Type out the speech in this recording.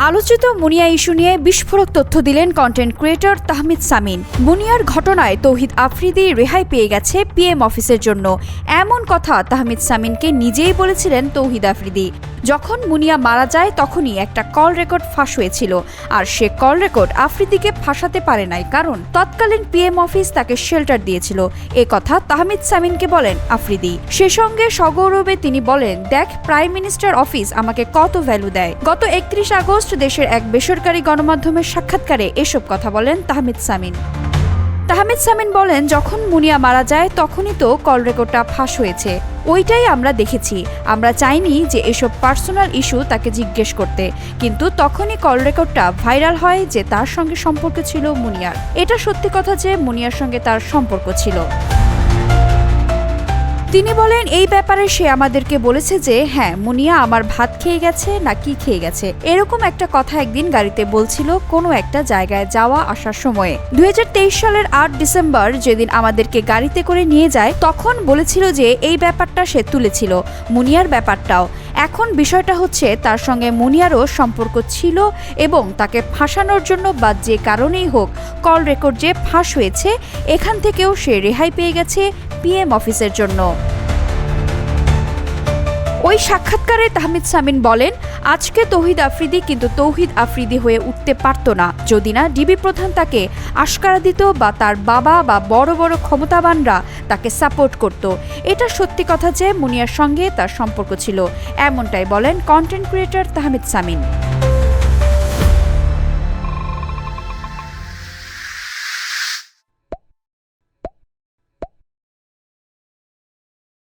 আলোচিত মুনিয়া ইস্যু নিয়ে বিস্ফোরক তথ্য দিলেন content creator Tahmid Samin. Meunière ঘটনায় তৌহিদ আফ্রিদি রেহাই পেয়ে গেছে পিএম অফিসের জন্য, এমন কথা তাহমিদ সামিনকে নিজেই বলেছিলেন তৌহিদ আফ্রিদি। যখন মুনিয়া মারা যায় তখনই একটা কল রেকর্ড ফাঁস হয়েছিল, আর সে কল রেকর্ড আফ্রিদিকে ফাঁসাতে পারে নাই, কারণ তৎকালীন পিএম অফিস তাকে শেল্টার দিয়েছিল। এ কথা তাহমিদ সামিনকে বলেন আফ্রিদি। সে সঙ্গে সগৌরবে তিনি বলেন, দেখ প্রাইম মিনিস্টার অফিস আমাকে কত ভ্যালু দেয়। গত 31 আগস্ট দেশের এক বেসরকারি গণমাধ্যমের সাক্ষাৎকারে এসব কথা বলেন তাহমিদ সামিন। তাহমিদ সামিন বলেন, যখন মুনিয়া মারা যায় তখনই তো কল রেকর্ডটা ফাঁস হয়েছে, ওইটাই আমরা দেখেছি। আমরা চাইনি যে এসব পার্সোনাল ইস্যু তাকে জিজ্ঞেস করতে, কিন্তু তখনই কল রেকর্ডটা ভাইরাল হয় যে তার সঙ্গে সম্পর্ক ছিল মুনিয়ার। এটা সত্যি কথা যে মুনিয়ার সঙ্গে তার সম্পর্ক ছিল। তিনি বলেন, এই ব্যাপারে সে আমাদেরকে বলেছে যে হ্যাঁ, মুনিয়া আমার ভাত খেয়ে গেছে না কি খেয়ে গেছে, এরকম একটা কথা একদিন গাড়িতে বলছিল কোনো একটা জায়গায় যাওয়া আসার সময়ে। 2023 সালের 8 ডিসেম্বর যেদিন আমাদেরকে গাড়িতে করে নিয়ে যায়, তখন বলেছিল যে এই ব্যাপারটা সে তুলেছিল, মুনিয়ার ব্যাপারটাও। এখন বিষয়টা হচ্ছে তার সঙ্গে মুনিয়ারও সম্পর্ক ছিল, এবং তাকে ফাঁসানোর জন্য বা যে কারণেই হোক কল রেকর্ড যে ফাঁস হয়েছে, এখান থেকেও সে রেহাই পেয়ে গেছে পিএম অফিসের জন্য। ওই সাক্ষাৎকারে তাহমিদ সামিন বলেন, আজকে তৌহিদ আফ্রিদি কিন্তু তৌহিদ আফ্রিদি হয়ে উঠতে পারত না যদি না ডিবি প্রধান তাকে আশকারা দিত বা তার বাবা বা বড় বড় ক্ষমতাবানরা তাকে সাপোর্ট করত। এটা সত্যি কথা যে মুনিয়ার সঙ্গে তার সম্পর্ক ছিল, এমনটাই বলেন কন্টেন্ট ক্রিয়েটর তাহমিদ সামিন।